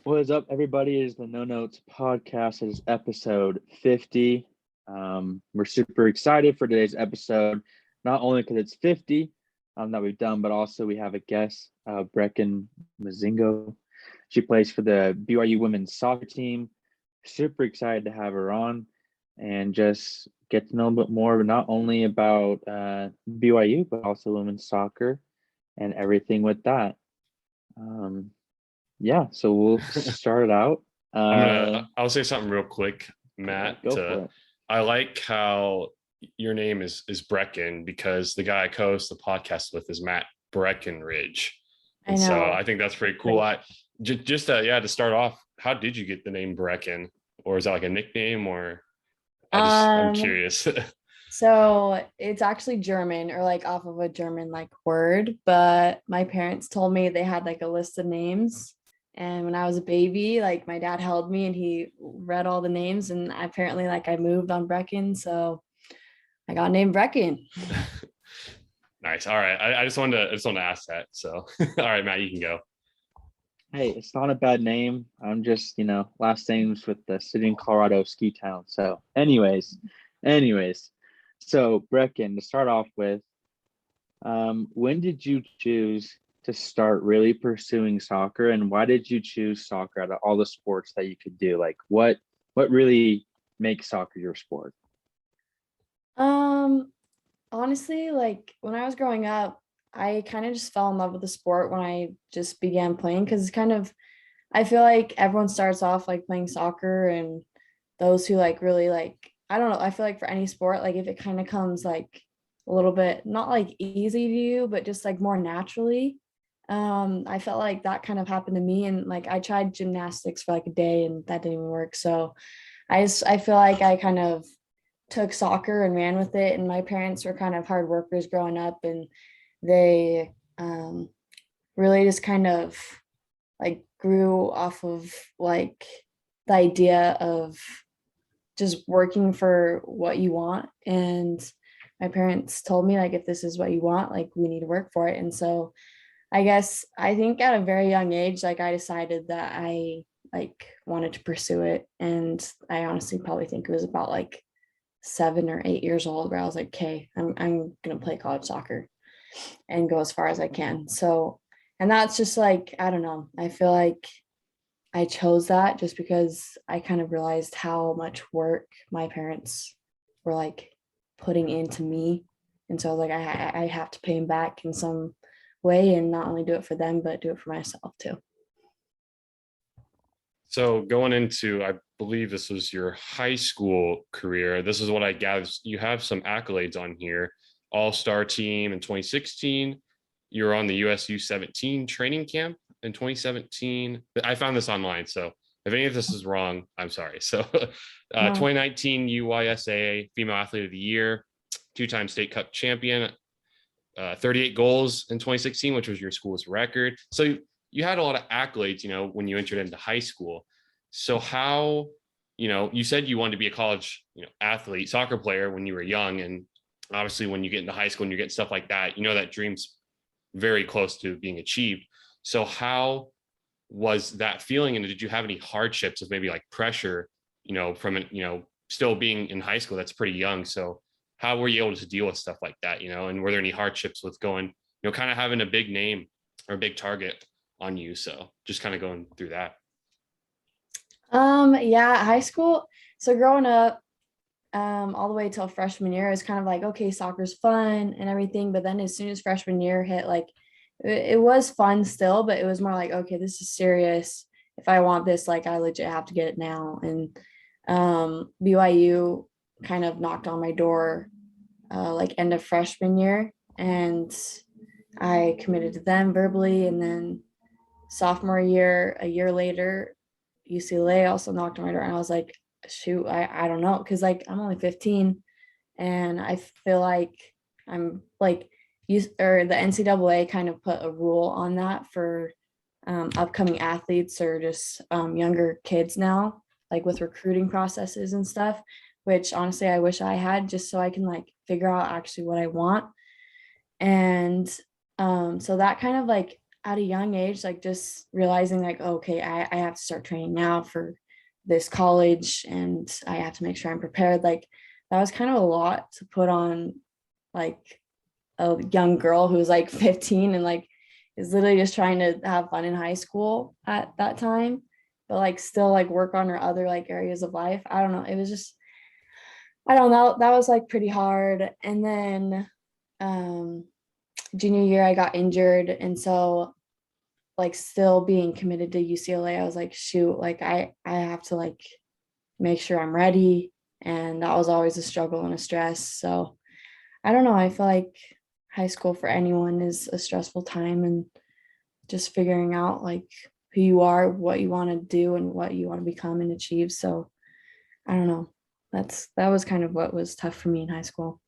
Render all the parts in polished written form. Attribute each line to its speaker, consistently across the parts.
Speaker 1: What is up, everybody? It is the No Notes podcast. It is episode 50. We're super excited for today's episode, not only because it's 50 that we've done, but also we have a guest, Brecken Mozingo. She plays for the BYU women's soccer team. Super excited to have her on and just get to know a bit more, not only about BYU, but also women's soccer and everything with that. Yeah, so we'll start it out.
Speaker 2: I'll say something real quick, Matt.
Speaker 1: Go for it.
Speaker 2: I like how your name is Brecken because the guy I co-host the podcast with is Matt Breckenridge. And so I think that's pretty cool. To start off, how did you get the name Brecken? Or is that like a nickname or I'm curious.
Speaker 3: So it's actually German or like off of a German like word, but my parents told me they had like a list of names. And when I was a baby, like my dad held me and he read all the names, and apparently like I moved on Brecken. So I got named Brecken.
Speaker 2: Nice. All right. I just wanted to ask that. So all right, Matt, you can go.
Speaker 1: Hey, it's not a bad name. I'm just, last names with the city in Colorado, ski town. So anyways. So Brecken, to start off with, when did you choose to start really pursuing soccer, and why did you choose soccer out of all the sports that you could do? Like what really makes soccer your sport?
Speaker 3: Honestly, like when I was growing up, I kind of just fell in love with the sport when I just began playing, because I feel like everyone starts off like playing soccer, and those who like really like, I don't know, I feel like for any sport, like if it kind of comes like a little bit not like easy to you, but just like more naturally. I felt like that kind of happened to me, and like I tried gymnastics for like a day and that didn't even work. So I feel like I kind of took soccer and ran with it, and my parents were kind of hard workers growing up, and they really just kind of like grew off of like the idea of just working for what you want. And my parents told me like, if this is what you want, like we need to work for it. And so I think at a very young age, like I decided that I like wanted to pursue it. And I honestly probably think it was about like 7 or 8 years old where I was like, okay, I'm gonna play college soccer and go as far as I can. So, and that's just like, I don't know, I feel like I chose that just because I kind of realized how much work my parents were like putting into me. And so like I have to pay them back in some way, and not only do it for them, but do it for myself too.
Speaker 2: So going into, I believe this was your high school career. This is what I gathered. You have some accolades on here. All-star team in 2016. You were on the USU 17 training camp in 2017. I found this online, so if any of this is wrong, I'm sorry. So 2019 UYSA Female Athlete of the Year, two-time state cup champion, 38 goals in 2016, which was your school's record. So you had a lot of accolades, when you entered into high school. So how, you said you wanted to be a college, athlete, soccer player when you were young. And obviously when you get into high school and you get stuff like that, that dream's very close to being achieved. So how was that feeling? And did you have any hardships of maybe like pressure, from it, still being in high school? That's pretty young. So how were you able to deal with stuff like that, and were there any hardships with going, kind of having a big name or a big target on you? So just kind of going through that.
Speaker 3: High school. So growing up, all the way till freshman year, it was kind of like, okay, soccer's fun and everything. But then as soon as freshman year hit, like it was fun still, but it was more like, okay, this is serious. If I want this, like I legit have to get it now. And BYU kind of knocked on my door like end of freshman year, and I committed to them verbally. And then sophomore year, a year later, UCLA also knocked on my door, and I was like, shoot, I don't know, because like I'm only 15, and I feel like I'm like the NCAA kind of put a rule on that for upcoming athletes or just younger kids now, like with recruiting processes and stuff, which honestly I wish I had, just so I can like figure out actually what I want. And so that kind of like at a young age, like just realizing like, okay, I have to start training now for this college and I have to make sure I'm prepared. Like that was kind of a lot to put on like a young girl who was like 15 and like is literally just trying to have fun in high school at that time, but like still like work on her other like areas of life. I don't know. It was just, I don't know. That was like pretty hard. And then um junior year I got injured. And so like still being committed to UCLA, I was like, shoot, like I have to like make sure I'm ready. And that was always a struggle and a stress. So I don't know. I feel like high school for anyone is a stressful time and just figuring out like who you are, what you want to do and what you want to become and achieve. So I don't know. That was kind of what was tough for me in high school.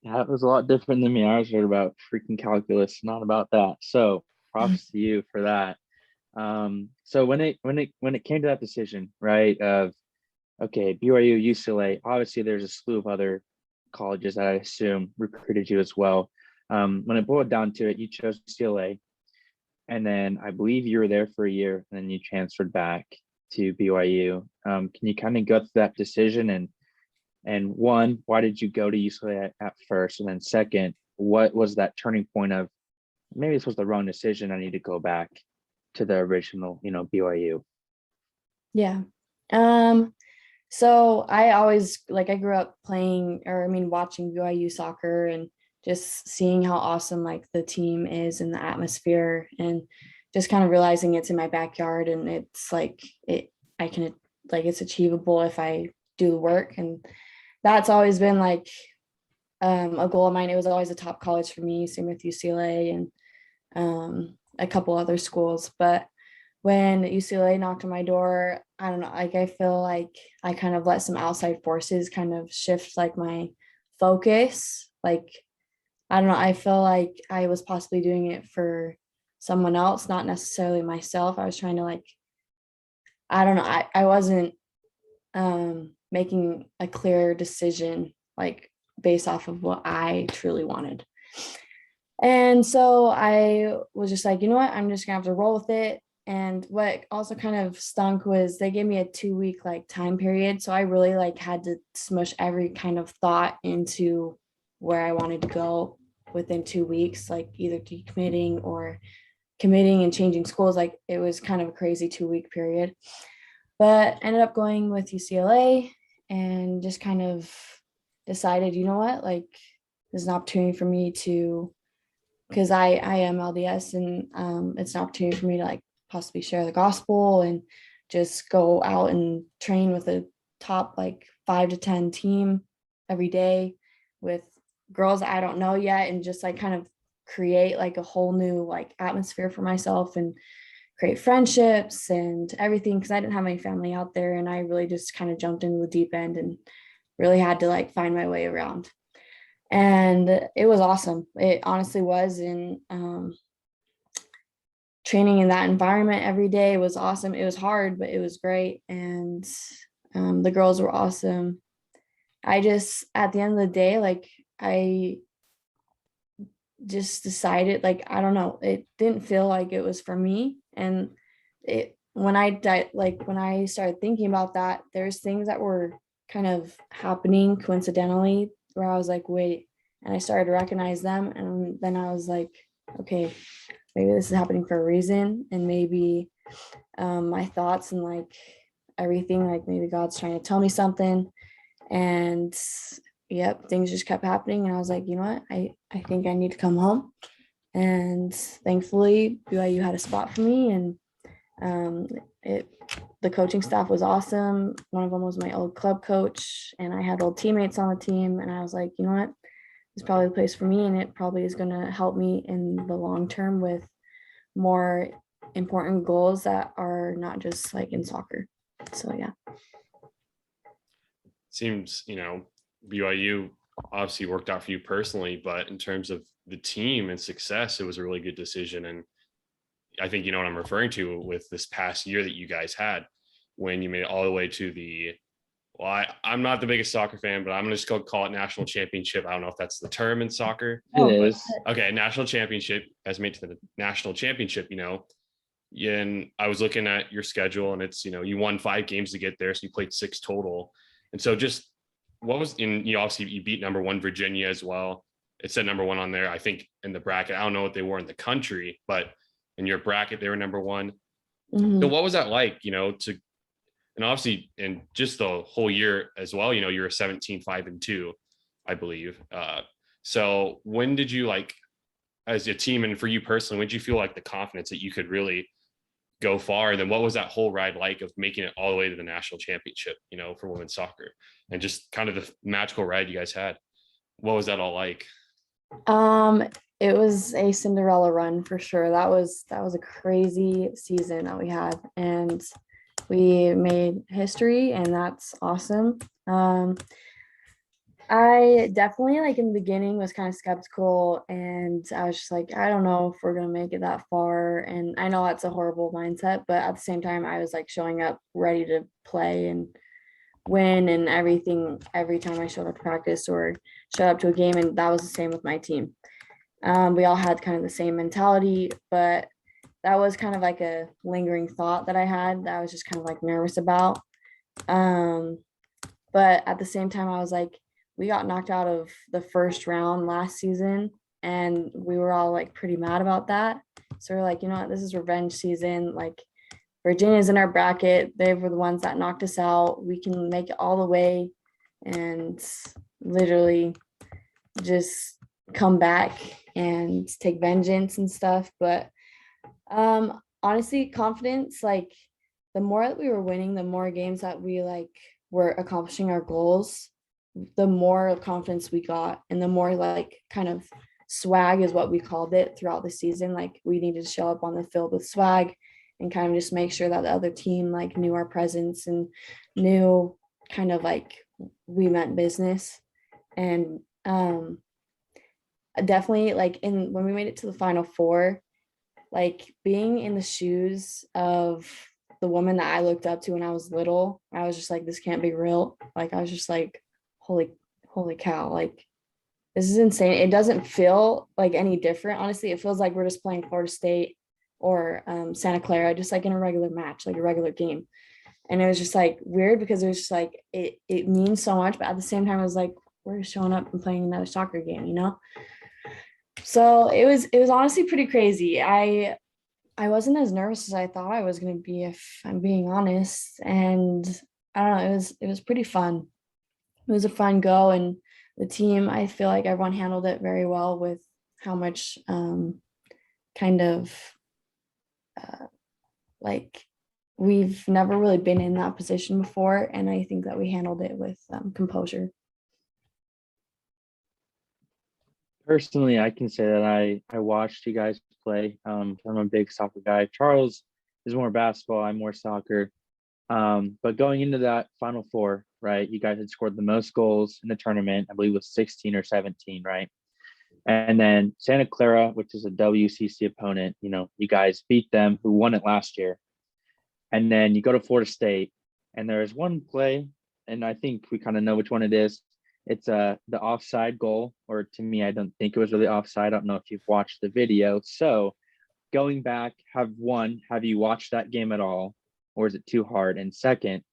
Speaker 1: That was a lot different than me. I was heard about freaking calculus, not about that. So props to you for that. So when it came to that decision, right, of okay, BYU, UCLA, obviously there's a slew of other colleges that I assume recruited you as well. When it boiled down to it, you chose UCLA, and then I believe you were there for a year, and then you transferred back to BYU. Can you kind of go through that decision and one, why did you go to UCLA at first, and then second, what was that turning point of maybe this was the wrong decision? I need to go back to the original, BYU.
Speaker 3: Yeah. So I always like I grew up playing or I mean watching BYU soccer and just seeing how awesome like the team is and the atmosphere and just kind of realizing it's in my backyard and it's like I can like it's achievable if I do the work. And that's always been like a goal of mine. It was always a top college for me, same with UCLA and a couple other schools. But when UCLA knocked on my door, I don't know, like I feel like I kind of let some outside forces kind of shift like my focus. Like, I don't know, I feel like I was possibly doing it for someone else, not necessarily myself. I was trying to like, I don't know, I wasn't making a clear decision like based off of what I truly wanted. And so I was just like, you know what, I'm just gonna have to roll with it. And what also kind of stunk was they gave me a 2 week like time period. So I really like had to smush every kind of thought into where I wanted to go within 2 weeks, like either decommitting or committing and changing schools. Like it was kind of a crazy 2 week period. But ended up going with UCLA and just kind of decided, you know what, like there's an opportunity for me to, because I am LDS and it's an opportunity for me to like possibly share the gospel and just go out and train with a top like 5 to 10 team every day with girls I don't know yet and just like kind of create like a whole new like atmosphere for myself and create friendships and everything because I didn't have any family out there and I really just kind of jumped into the deep end and really had to like find my way around. And it was awesome. It honestly was. And training in that environment every day was awesome. It was hard, but it was great. And the girls were awesome. I just, at the end of the day, like I just decided, like, I don't know, it didn't feel like it was for me. And when I started thinking about that, there's things that were kind of happening coincidentally where I was like, wait, and I started to recognize them. And then I was like, okay, maybe this is happening for a reason. And maybe my thoughts and like everything, like maybe God's trying to tell me something. And yep, things just kept happening. And I was like, you know what? I think I need to come home. And thankfully, BYU had a spot for me. And um, the coaching staff was awesome. One of them was my old club coach, and I had old teammates on the team. And I was like, you know what? It's probably the place for me, and it probably is going to help me in the long term with more important goals that are not just like in soccer. So yeah.
Speaker 2: Seems, BYU obviously worked out for you personally, but in terms of the team and success, it was a really good decision. And I think you know what I'm referring to with this past year that you guys had when you made it all the way to the Well, I'm not the biggest soccer fan, but I'm going to just go call it national championship. I don't know if that's the term in soccer.
Speaker 1: It is.
Speaker 2: Okay, national championship has made to the national championship, and I was looking at your schedule and it's, you won 5 games to get there. So you played 6 total. And so just what was obviously you beat number 1 Virginia as well. It said number 1 on there. I think in the bracket, I don't know what they were in the country, but in your bracket, they were number 1.
Speaker 3: Mhm.
Speaker 2: So what was that like, and obviously in just the whole year as well, you were 17-5-2, I believe. So when did you as a team and for you personally, when did you feel like the confidence that you could really go far? And then what was that whole ride like of making it all the way to the national championship, for women's soccer, and just kind of the magical ride you guys had? What was that all like?
Speaker 3: It was a Cinderella run for sure. That was a crazy season that we had, and we made history, and that's awesome. I definitely in the beginning was kind of skeptical, and I was just like, I don't know if we're gonna make it that far. And I know that's a horrible mindset, but at the same time, I was showing up ready to play and win and everything every time I showed up to practice or showed up to a game, and that was the same with my team. We all had kind of the same mentality, but that was kind of a lingering thought that I had that I was just kind of nervous about. But at the same time, I was we got knocked out of the first round last season, and we were all pretty mad about that. So we're you know what, this is revenge season. Virginia's in our bracket. They were the ones that knocked us out. We can make it all the way and literally just come back and take vengeance and stuff. But honestly, confidence, the more that we were winning, the more games that we were accomplishing our goals, the more confidence we got, and the more kind of swag is what we called it throughout the season. We needed to show up on the field with swag and kind of just make sure that the other team knew our presence and knew kind of we meant business. And definitely when we made it to the Final Four, being in the shoes of the woman that I looked up to when I was little, I was just this can't be real. I was just holy cow, this is insane. It doesn't feel any different. Honestly, it feels like we're just playing Florida State or Santa Clara, just in a regular match, a regular game. And it was just weird because it was just it means so much, but at the same time, it was we're showing up and playing another soccer game, So it was honestly pretty crazy. I wasn't as nervous as I thought I was going to be, if I'm being honest. And I don't know, it was pretty fun. It was a fun go, and the team, I feel everyone handled it very well with how much kind of we've never really been in that position before, and I think that we handled it with composure.
Speaker 1: Personally, I can say that I watched you guys play. I'm a big soccer guy. Charles is more basketball. I'm more soccer. But going into that Final Four, right, you guys had scored the most goals in the tournament. I believe it was 16 or 17, right? And then Santa Clara, which is a WCC opponent, you guys beat them, who won it last year. And then you go to Florida State, and there is one play, and I think we kind of know which one it is. It's the offside goal, or to me, I don't think it was really offside. I don't know if you've watched the video. So going back, have you watched that game at all, or is it too hard? And second,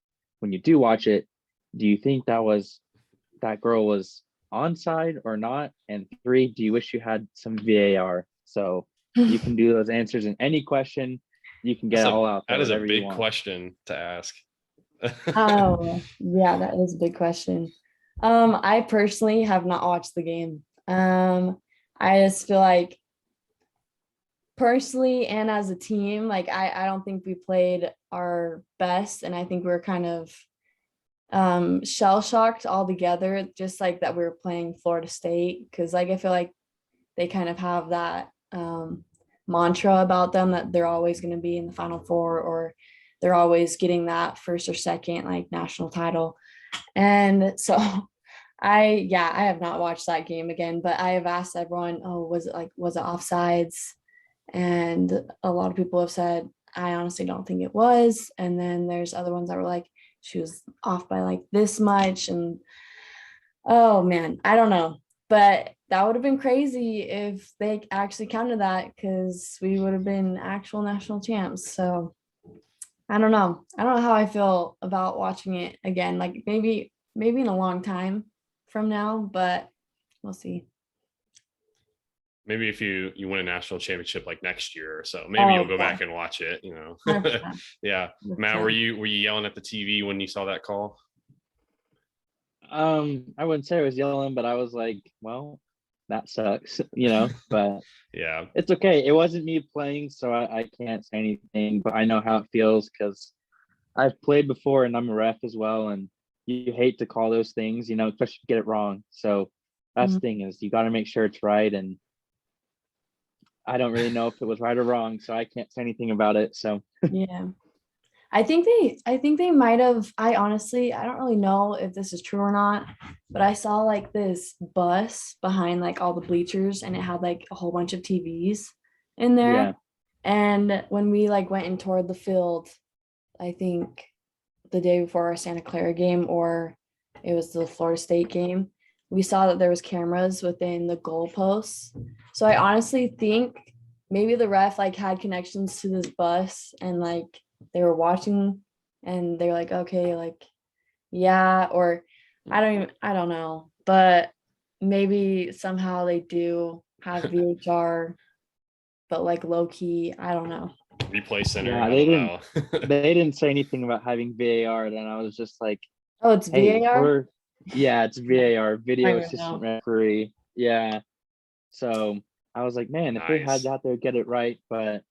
Speaker 1: when you do watch it, do you think that girl was onside or not? And 3, do you wish you had some VAR? So you can do those answers in any question. You can get it all out there.
Speaker 2: That is a big question to ask.
Speaker 3: Oh, yeah, that is a big question. I personally have not watched the game. I just feel personally and as a team, I don't think we played our best, and I think we were kind of shell shocked altogether, just that we were playing Florida State, because I feel they kind of have that mantra about them that they're always going to be in the Final Four, or they're always getting that first or second national title. And so I have not watched that game again, but I have asked everyone, oh, was it offsides? And a lot of people have said, I honestly don't think it was. And then there's other ones that were she was off by like this much. And oh man, I don't know. But that would have been crazy if they actually counted that, because we would have been actual national champs. So I don't know. I don't know how I feel about watching it again. Like maybe in a long time from now, but we'll see.
Speaker 2: Maybe if you win a national championship like next year or so, maybe you'll go back and watch it,
Speaker 3: 100%.
Speaker 2: Yeah. Matt, were you yelling at the TV when you saw that call?
Speaker 1: I wouldn't say I was yelling, but I was like, well, that sucks, but
Speaker 2: Yeah.
Speaker 1: it's okay. It wasn't me playing, so I can't say anything, but I know how it feels because I've played before and I'm a ref as well. And you hate to call those things, especially if you get it wrong. So that's the thing, is you got to make sure it's right. And I don't really know if it was right or wrong, so I can't say anything about it. So
Speaker 3: Yeah. I think they might have. I don't really know if this is true or not, but I saw like this bus behind like all the bleachers, and it had like a whole bunch of TVs in there.
Speaker 1: yeah.
Speaker 3: And when we like went and toured the field, I think the day before our Santa Clara game, or it was the Florida State game, we saw that there was cameras within the goalposts. So I honestly think maybe the ref like had connections to this bus, and like they were watching and they're like, okay, like, yeah, or I don't know, but maybe somehow they do have VHR, but like low key, I don't know.
Speaker 2: Replay center.
Speaker 1: Yeah,
Speaker 2: I
Speaker 1: they
Speaker 2: don't
Speaker 1: didn't
Speaker 2: know.
Speaker 1: they didn't say anything about having VAR. Then I was just like,
Speaker 3: Oh, it's
Speaker 1: hey,
Speaker 3: VAR?
Speaker 1: it's VAR,
Speaker 3: I
Speaker 1: video
Speaker 3: don't even
Speaker 1: assistant
Speaker 3: know.
Speaker 1: referee. Yeah. So I was like, man, if they had
Speaker 2: Nice.
Speaker 1: that, they'd get it right. But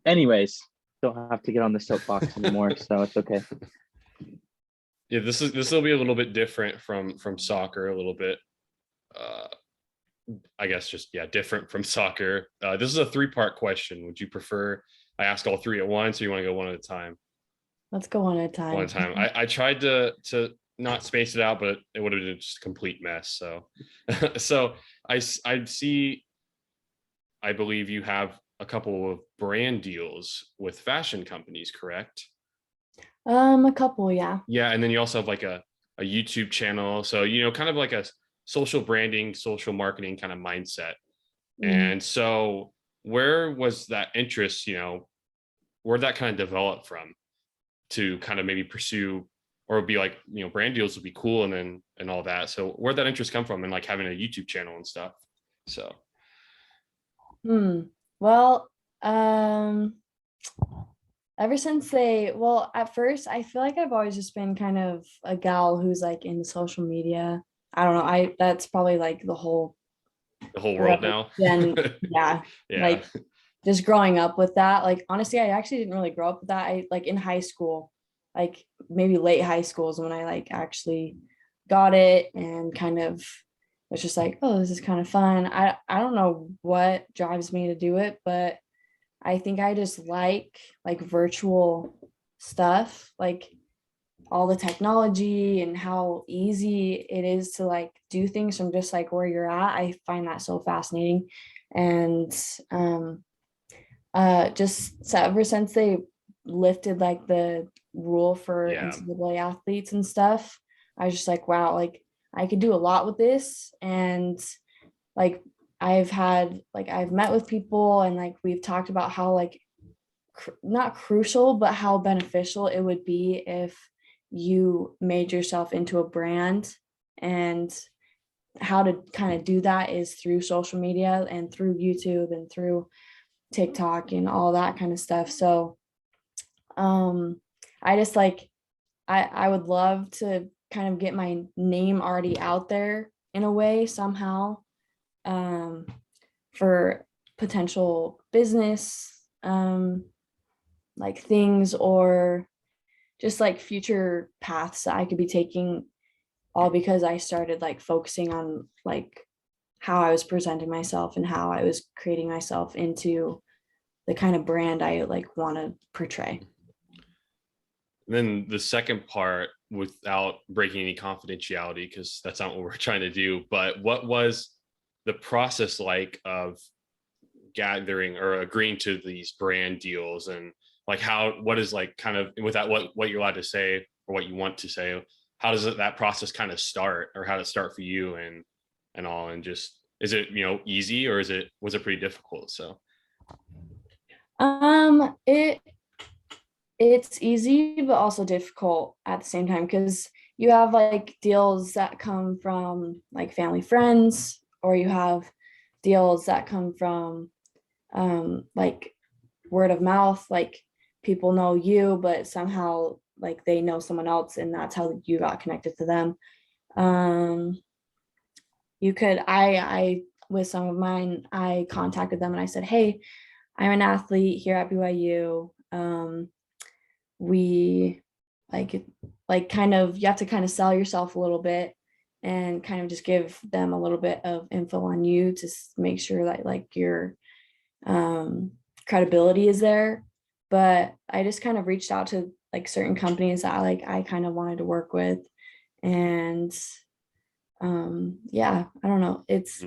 Speaker 1: anyways, don't have to get on the soapbox anymore, so it's okay.
Speaker 2: Yeah, this will be a little bit different from soccer, a little bit. I guess just different from soccer. This is a 3-part question. Would you prefer I ask all 3 at once, or you want to go one at a time?
Speaker 3: Let's go one at a time.
Speaker 2: One at a time. I tried to not space it out, but it would have been just a complete mess. So, so I see. I believe you have a couple of brand deals with fashion companies, correct?
Speaker 3: A couple, yeah.
Speaker 2: Yeah, and then you also have like a YouTube channel. So, kind of like a social branding, social marketing kind of mindset. And so where was that interest, where'd that kind of develop from to kind of maybe pursue, or be like, brand deals would be cool and all that. So where'd that interest come from, and like having a YouTube channel and stuff? So
Speaker 3: Well, ever since at first I feel like I've always just been kind of a gal who's like in social media. I don't know. That's probably like the whole
Speaker 2: world now.
Speaker 3: Then yeah. Like just growing up with that. Like honestly, I actually didn't really grow up with that. I like in high school, like maybe late high school is when I like actually got it, and kind of was just like, oh, this is kind of fun. I don't know what drives me to do it, but I think I just like virtual stuff, like all the technology and how easy it is to like do things from just like where you're at. I find that so fascinating. And just so ever since they lifted like the rule for NCAA athletes and stuff, I was just like, wow, like I could do a lot with this. And like I've met with people, and like we've talked about how like not crucial, but how beneficial it would be if you made yourself into a brand. And how to kind of do that is through social media and through YouTube and through TikTok and all that kind of stuff. So I just like I would love to kind of get my name already out there in a way somehow, for potential business like things, or just like future paths that I could be taking, all because I started like focusing on like how I was presenting myself and how I was creating myself into the kind of brand I like want to portray.
Speaker 2: Then the second part, without breaking any confidentiality, because that's not what we're trying to do, but what was the process like of gathering or agreeing to these brand deals, and like what is like kind of, without what you're allowed to say, or what you want to say. How does that process kind of start, or how did it start for you and all? And just, is it, easy, or was it pretty difficult? So
Speaker 3: It it's easy but also difficult at the same time, because you have like deals that come from like family friends, or you have deals that come from like word of mouth, like people know you but somehow like they know someone else and that's how you got connected to them. You could I with some of mine, I contacted them and I said, hey, I'm an athlete here at BYU. We like kind of, you have to kind of sell yourself a little bit and kind of just give them a little bit of info on you to make sure that like your credibility is there. But I just kind of reached out to like certain companies that I kind of wanted to work with. And yeah, I don't know, it's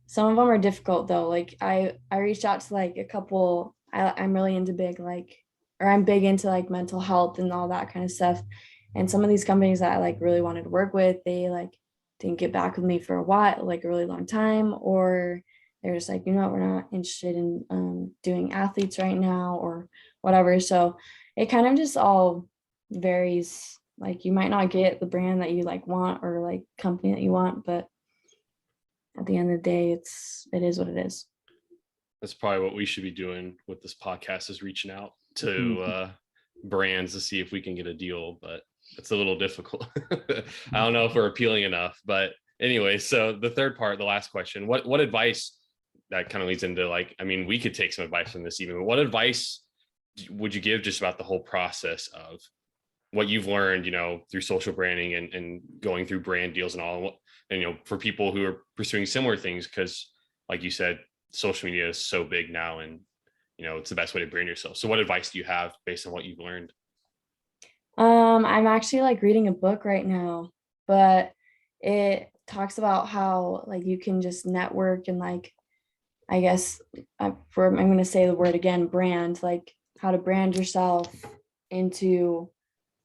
Speaker 3: some of them are difficult though. Like I reached out to like a couple. I'm really into big like, or I'm big into like mental health and all that kind of stuff. And some of these companies that I like really wanted to work with, they like didn't get back with me for a while, like a really long time, or they're just like, we're not interested in doing athletes right now or whatever. So it kind of just all varies. Like you might not get the brand that you like want or like company that you want, but at the end of the day, it is what it is.
Speaker 2: that's probably what we should be doing with this podcast, is reaching out to brands to see if we can get a deal, but it's a little difficult. I don't know if we're appealing enough, but anyway, so the third part, the last question, what advice, that kind of leads into like, I mean, we could take some advice from this even, but what advice would you give just about the whole process of what you've learned, through social branding and going through brand deals and all, and, for people who are pursuing similar things, because like you said, social media is so big now, and, it's the best way to brand yourself. So what advice do you have based on what you've learned?
Speaker 3: I'm actually like reading a book right now, but it talks about how like you can just network and like, I guess I'm going to say the word again, brand, like how to brand yourself into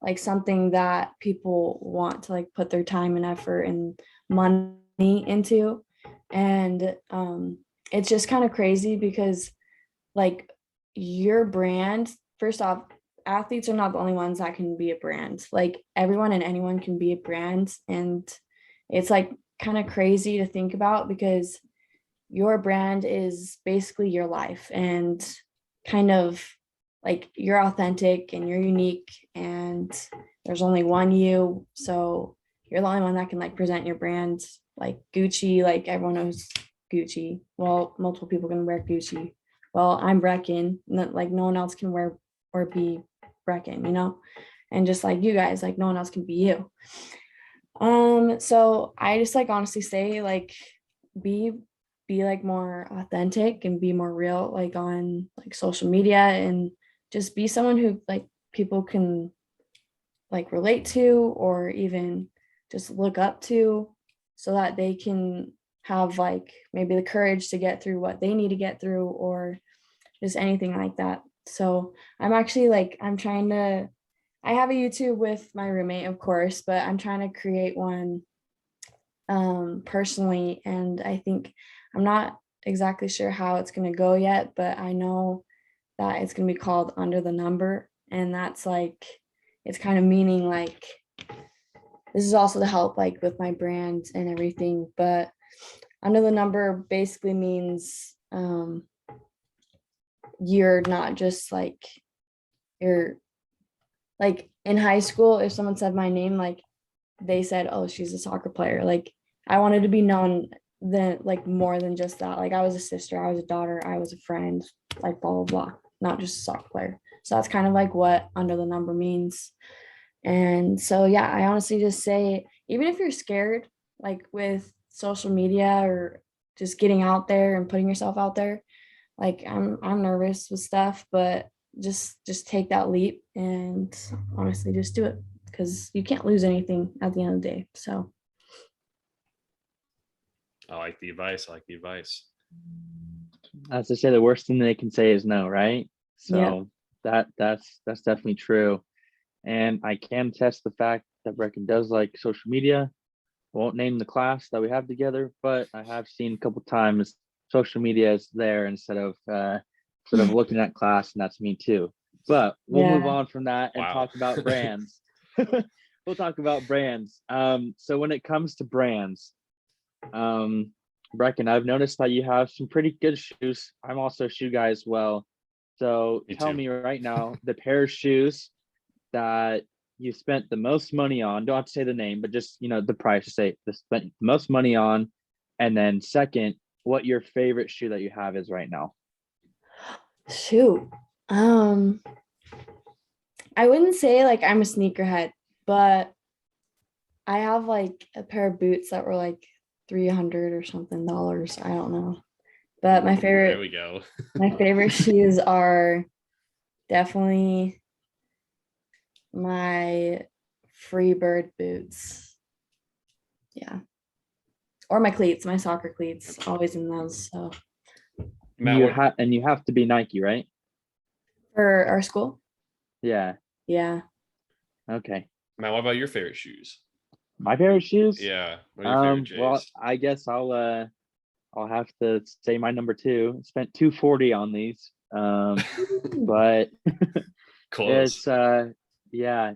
Speaker 3: like something that people want to like put their time and effort and money into. And it's just kind of crazy because like your brand, first off, athletes are not the only ones that can be a brand. Like everyone and anyone can be a brand. And it's like kind of crazy to think about, because your brand is basically your life, and kind of like you're authentic and you're unique, and there's only one you. So you're the only one that can like present your brand. Like Gucci, like everyone knows Gucci. Well, multiple people can wear Gucci. Well, I'm Brecken, like no one else can wear or be Brecken, and just like you guys, like no one else can be you. So I just like honestly say like be like more authentic and be more real, like on like social media, and just be someone who like people can like relate to or even just look up to, so that they can have like maybe the courage to get through what they need to get through, or just anything like that. So I'm actually like, I have a YouTube with my roommate, of course, but I'm trying to create one personally. And I think I'm not exactly sure how it's going to go yet, but I know that it's going to be called Under the Number. And that's like, it's kind of meaning like, this is also to help like with my brand and everything. But Under the Number basically means you're not just like, you're like in high school, if someone said my name, like they said, oh, she's a soccer player. Like I wanted to be known then like more than just that. Like I was a sister, I was a daughter, I was a friend, like blah, blah, blah, not just a soccer player. So that's kind of like what Under the Number means. And so, yeah, I honestly just say, even if you're scared, like with social media or just getting out there and putting yourself out there, like I'm nervous with stuff, but just take that leap and honestly just do it, because you can't lose anything at the end of the day. So
Speaker 2: I like the advice.
Speaker 1: As I say, the worst thing they can say is no, right?
Speaker 3: yeah.
Speaker 1: So that's definitely true. And I can test the fact that Brecken does like social media. I won't name the class that we have together, but I have seen a couple times social media is there instead of looking at class, and that's me too. But we'll move
Speaker 3: Yeah.
Speaker 1: on from that and
Speaker 2: Wow.
Speaker 1: talk about brands. We'll talk about brands. So when it comes to brands, Brecken, I've noticed that you have some pretty good shoes. I'm also a shoe guy as well. So
Speaker 2: Me
Speaker 1: tell
Speaker 2: too.
Speaker 1: me right now the pair of shoes that you spent the most money on. Don't have to say the name, but just the price. Say the spent the most money on, and then second, what your favorite shoe that you have is right now.
Speaker 3: Shoot. I wouldn't say like I'm a sneakerhead, but I have like a pair of boots that were like 300 or something dollars. I don't know. But
Speaker 2: There we go.
Speaker 3: my favorite shoes are definitely my Freebird boots. Yeah. Or my cleats, my soccer cleats, always in those. So
Speaker 2: Matt,
Speaker 1: You have to be Nike, right?
Speaker 3: for our school,
Speaker 1: Yeah.
Speaker 3: yeah.
Speaker 1: Okay.
Speaker 2: Matt, what about your favorite shoes?
Speaker 1: My favorite shoes.
Speaker 2: Yeah. What are your favorite J's?
Speaker 1: Well, I guess I'll have to say my number two. Spent $240 on these. But
Speaker 2: Close.
Speaker 1: it's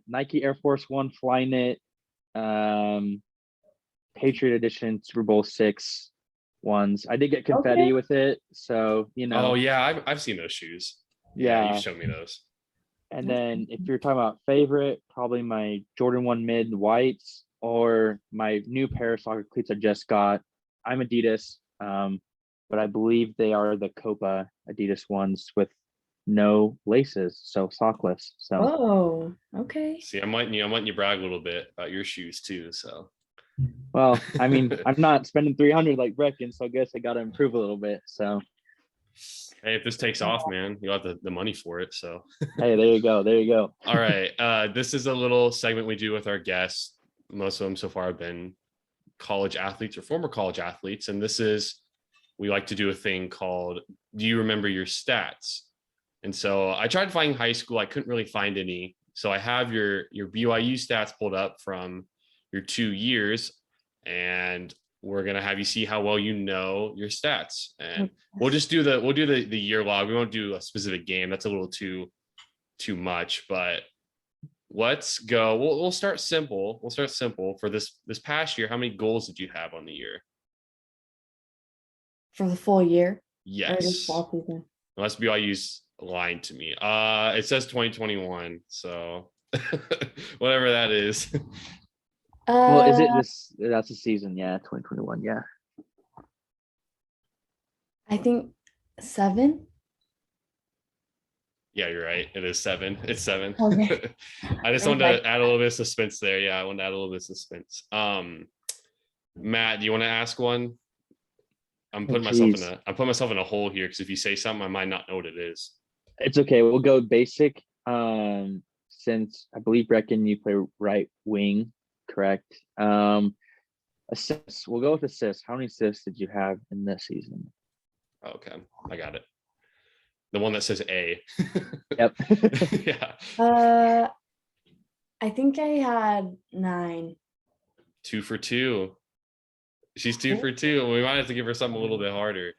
Speaker 1: Nike Air Force One Flyknit, Patriot Edition Super Bowl 6 ones. I did get confetti
Speaker 3: Okay.
Speaker 1: with it, so
Speaker 2: Oh yeah, I've seen those shoes.
Speaker 1: Yeah.
Speaker 2: You've shown me those.
Speaker 1: And then if you're talking about favorite, probably my Jordan 1 mid whites or my new pair of soccer cleats I just got. I'm Adidas, but I believe they are the Copa Adidas ones with no laces, so sockless. So
Speaker 3: Oh, okay.
Speaker 2: See, I'm letting you brag a little bit about your shoes too. So
Speaker 1: well, I mean, I'm not spending 300 like Brecken, so I guess I got to improve a little bit. So
Speaker 2: hey, if this takes off, man, you'll have the money for it. So
Speaker 1: hey, there you go. There you go.
Speaker 2: all right. This is a little segment we do with our guests. Most of them so far have been college athletes or former college athletes. And we like to do a thing called, do you remember your stats? And so I tried finding high school. I couldn't really find any. So I have your BYU stats pulled up from your 2 years, and we're going to have you see how well you know your stats. And we'll do the year log. We won't do a specific game. That's a little too much, but let's go. We'll start simple. We'll start simple for this past year. How many goals did you have on the year?
Speaker 3: For the full year? Or just
Speaker 2: Yes.
Speaker 3: fall season?
Speaker 2: Unless BYU's lying to me. It says 2021, so whatever that is.
Speaker 1: Well, is it this? That's a season, yeah. 2021, yeah.
Speaker 3: I think 7.
Speaker 2: Yeah, you're right. It is 7. It's 7.
Speaker 3: Okay.
Speaker 2: I just wanted to add a little bit of suspense there. Yeah, I wanted to add a little bit of suspense. Matt, do you want to ask one? I'm putting myself in a hole here because if you say something, I might not know what it is.
Speaker 1: It's okay. We'll go basic. Since I believe Brecken, you play right wing, correct? Assists. We'll go with assists. How many assists did you have in this season?
Speaker 2: Okay, I got it. The one that says A.
Speaker 1: Yep.
Speaker 2: Yeah.
Speaker 3: I think I had 9.
Speaker 2: 2 for 2. She's 2 for 2. We might have to give her something a little bit harder.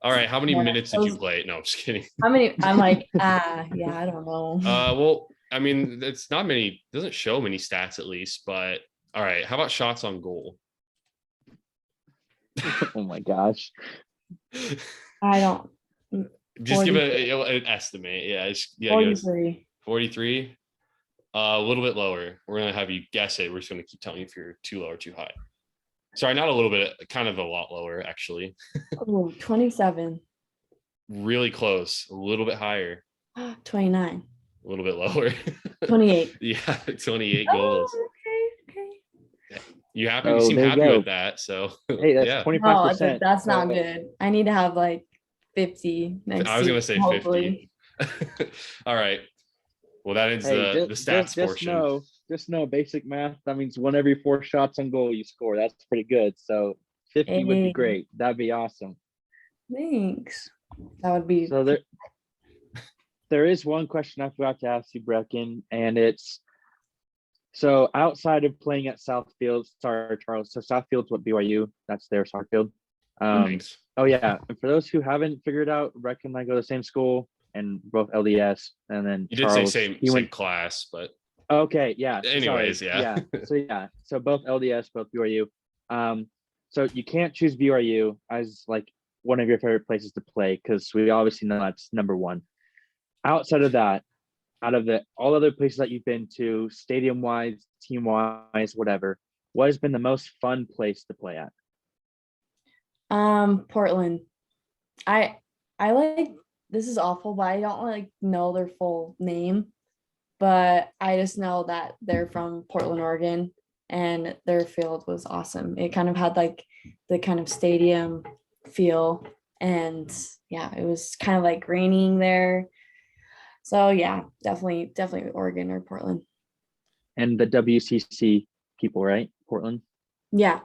Speaker 2: All right. How many minutes did you play? No, I'm just kidding.
Speaker 3: How many? I'm like, yeah, I don't know.
Speaker 2: Well, I mean, it's not many, doesn't show many stats at least, but all right. How about shots on goal?
Speaker 1: Oh my gosh.
Speaker 3: I don't.
Speaker 2: Just give an estimate. Yeah.
Speaker 3: 43.
Speaker 2: 43. A little bit lower. We're going to have you guess it. We're just going to keep telling you if you're too low or too high. Sorry, not a little bit, kind of a lot lower, actually.
Speaker 3: Oh, 27.
Speaker 2: Really close. A little bit higher.
Speaker 3: 29.
Speaker 2: A little bit lower.
Speaker 3: 28.
Speaker 2: Yeah, 28 goals.
Speaker 3: Oh, okay.
Speaker 2: You happy? You seem happy with that. So
Speaker 1: hey, that's
Speaker 2: yeah.
Speaker 1: 25%.
Speaker 3: No, that's not good. I need to have like 50 next
Speaker 2: I was going to say
Speaker 3: hopefully.
Speaker 2: 50. All right. Well, that ends the stats portion.
Speaker 1: Just know basic math. That means 1 every 4 shots on goal you score. That's pretty good. So 50 would be great. That'd be awesome.
Speaker 3: Thanks. That would be.
Speaker 1: So there is one question I forgot to ask you, Brecken, and it's so outside of playing at Southfield, sorry, Charles. So Southfield's what BYU, that's their soccer field.
Speaker 2: Thanks.
Speaker 1: Oh yeah, and for those who haven't figured out, Brecken and I go to the same school and both LDS, and then
Speaker 2: You
Speaker 1: Charles,
Speaker 2: did say
Speaker 1: he
Speaker 2: same
Speaker 1: went.
Speaker 2: class, but
Speaker 1: Okay, yeah. So
Speaker 2: anyways,
Speaker 1: sorry.
Speaker 2: yeah.
Speaker 1: So both LDS, both BYU. So you can't choose BYU as like one of your favorite places to play because we obviously know that's number one. Outside of that, out of the all other places that you've been to, stadium wise, team wise, whatever, what has been the most fun place to play at?
Speaker 3: Portland. I like, this is awful, but I don't like know their full name, but I just know that they're from Portland, Oregon, and their field was awesome. It kind of had like the kind of stadium feel, and yeah, it was kind of like raining there. So yeah, definitely Oregon or Portland.
Speaker 1: And the WCC people, right? Portland.
Speaker 3: Yeah.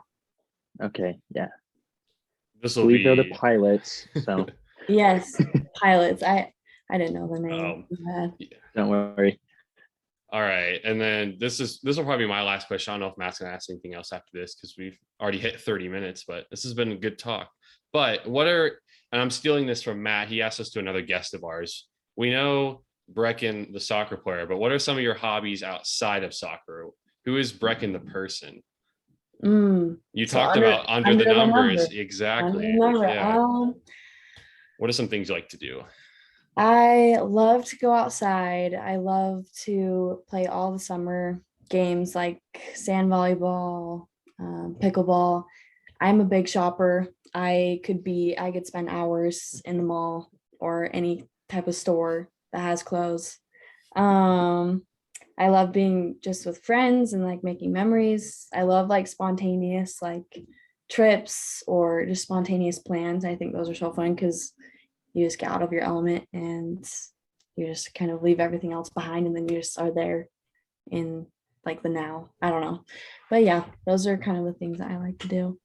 Speaker 1: Okay, yeah.
Speaker 2: This
Speaker 1: I
Speaker 2: will
Speaker 1: believe they're the
Speaker 2: be
Speaker 1: pilots. So
Speaker 3: Yes. Pilots. I didn't know the name.
Speaker 1: don't worry.
Speaker 2: all right. And then this will probably be my last question. I don't know if Matt's gonna ask anything else after this because we've already hit 30 minutes, but this has been a good talk. But and I'm stealing this from Matt. He asked us to another guest of ours. We know Brecken, the soccer player, but what are some of your hobbies outside of soccer? Who is Brecken the person? You
Speaker 3: So
Speaker 2: talked about under the numbers. Exactly.
Speaker 3: Under the number.
Speaker 2: Yeah. What are some things you like to do?
Speaker 3: I love to go outside. I love to play all the summer games like sand volleyball, pickleball. I'm a big shopper. I could spend hours in the mall or any type of store that has clothes. I love being just with friends and like making memories. I love like spontaneous like trips or just spontaneous plans. I think those are so fun because you just get out of your element and you just kind of leave everything else behind, and then you just are there in like the now. I don't know. But yeah, those are kind of the things that I like to do.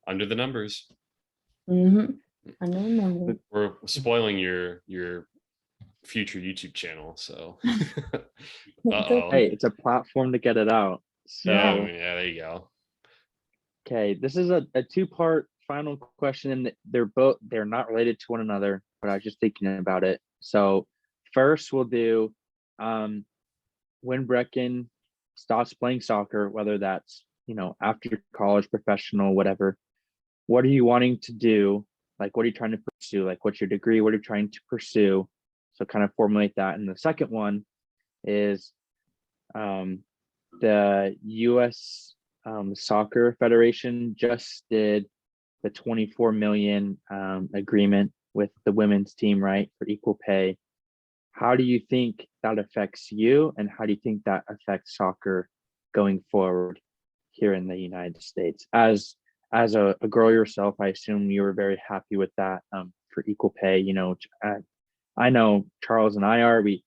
Speaker 2: Under the numbers.
Speaker 3: Under the number.
Speaker 2: We're spoiling your future YouTube channel. So
Speaker 1: Hey, it's a platform to get it out. So
Speaker 2: yeah, there you go.
Speaker 1: Okay, this is a two-part final question, and they're not related to one another, but I was just thinking about it. So first we'll do when Brecken stops playing soccer, whether that's after college, professional, whatever. What are you wanting to do? Like, what are you trying to pursue? Like, what's your degree? What are you trying to pursue? So kind of formulate that. And the second one is the U.S. Soccer Federation just did the 24 million agreement with the women's team, right, for equal pay. How do you think that affects you, and how do you think that affects soccer going forward here in the United States? As a girl yourself, I assume you were very happy with that for equal pay. I know Charles and I are. We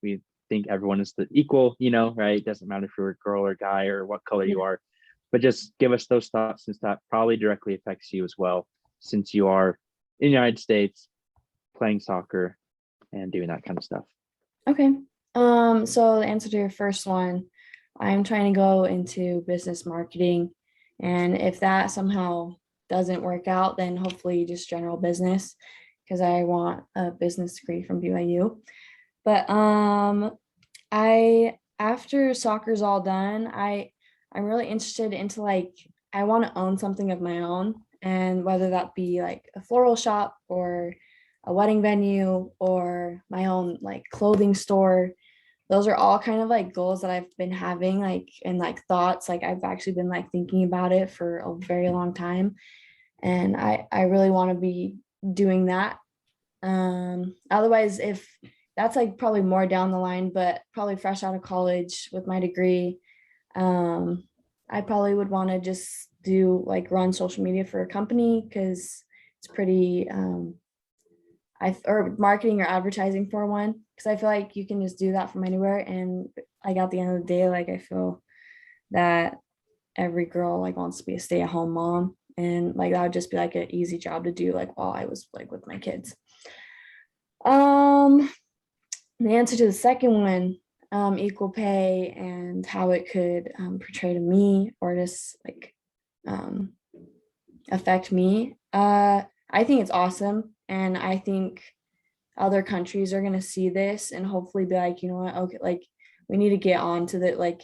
Speaker 1: think everyone is the equal. Right? It doesn't matter if you're a girl or guy or what color you are. But just give us those thoughts, since that probably directly affects you as well, since you are in the United States playing soccer and doing that kind of stuff.
Speaker 3: Okay. So the answer to your first one, I'm trying to go into business marketing. And if that somehow doesn't work out, then hopefully just general business, because I want a business degree from BYU. But after soccer's all done, I'm really interested into like, I want to own something of my own, and whether that be like a floral shop or a wedding venue or my own like clothing store. Those are all kind of like goals that I've been having like, and like thoughts, like I've actually been like thinking about it for a very long time, and I really want to be doing that. Otherwise, if that's like probably more down the line, but probably fresh out of college with my degree, I probably would want to just do like run social media for a company, because it's pretty or marketing or advertising for one, because I feel like you can just do that from anywhere. And like at the end of the day, like I feel that every girl like wants to be a stay-at-home mom, and like that would just be like an easy job to do like while I was like with my kids. the answer to the second one, equal pay and how it could portray to me or just like affect me. I think it's awesome. And I think other countries are going to see this and hopefully be like, you know what, okay, like we need to get on to that. Like,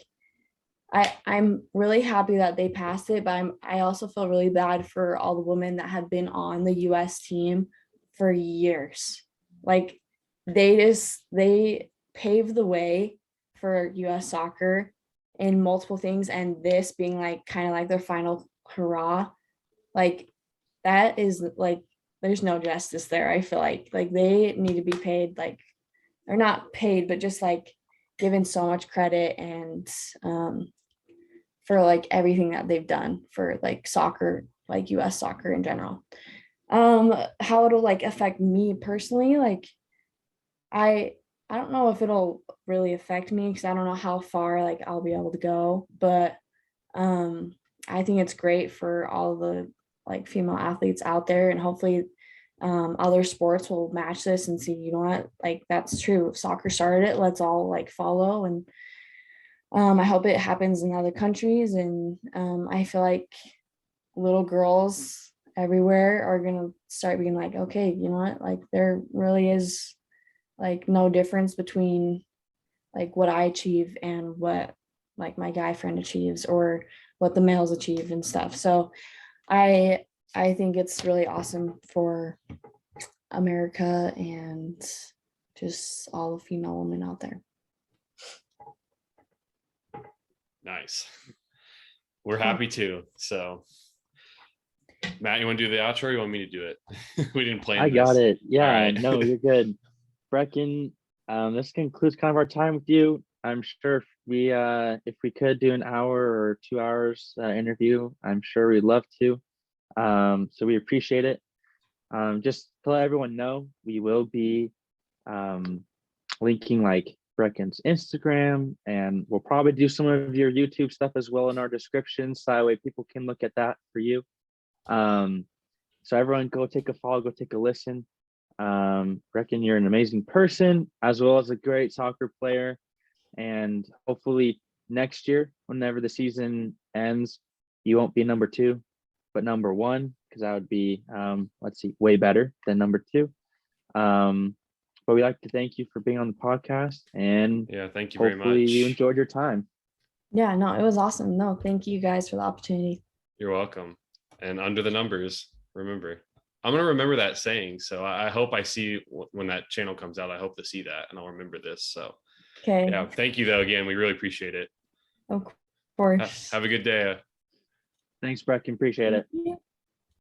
Speaker 3: I'm really happy that they passed it, but I also feel really bad for all the women that have been on the US team for years. Like they paved the way for US soccer in multiple things, and this being like kind of like their final hurrah, like that is like there's no justice there. I feel like they need to be paid, like they're not paid, but just like given so much credit and for like everything that they've done for like soccer, like US soccer in general. How it'll like affect me personally, like I I don't know if it'll really affect me because I don't know how far like I'll be able to go, but um I think it's great for all the like female athletes out there, and hopefully other sports will match this and see, you know what, like that's true. If soccer started it, let's all like follow. And I hope it happens in other countries. And I feel like little girls everywhere are going to start being like, okay, you know what? Like there really is like no difference between like what I achieve and what like my guy friend achieves or what the males achieve and stuff. So I I think it's really awesome for America and just all the female women out there.
Speaker 2: Nice. We're happy too. So, Matt, you want to do the outro? Or you want me to do it? We didn't plan.
Speaker 1: I got it. Yeah,
Speaker 2: right.
Speaker 1: No, you're good. Brecken, this concludes kind of our time with you. I'm sure if we could do an hour or 2 hours interview, I'm sure we'd love to. So we appreciate it. Just to let everyone know, we will be linking like Brecken's Instagram, and we'll probably do some of your YouTube stuff as well in our description, so that way people can look at that for you. So everyone go take a follow, go take a listen. Brecken, you're an amazing person as well as a great soccer player, and hopefully next year, whenever the season ends, you won't be number 2, but number 1, because that would be way better than number 2. But we'd like to thank you for being on the podcast, and
Speaker 2: yeah, thank you very much.
Speaker 1: Hopefully you enjoyed your time.
Speaker 3: Yeah, no, it was awesome. No, thank you guys for the opportunity.
Speaker 2: You're welcome. And under the numbers, remember. I'm going to remember that saying. So I hope I see when that channel comes out, I hope to see that and I'll remember this. So,
Speaker 3: okay.
Speaker 2: Yeah, thank you though. Again, we really appreciate it.
Speaker 3: Of course.
Speaker 2: Have a good day.
Speaker 1: Thanks, Brecken. Appreciate it.
Speaker 3: Yeah.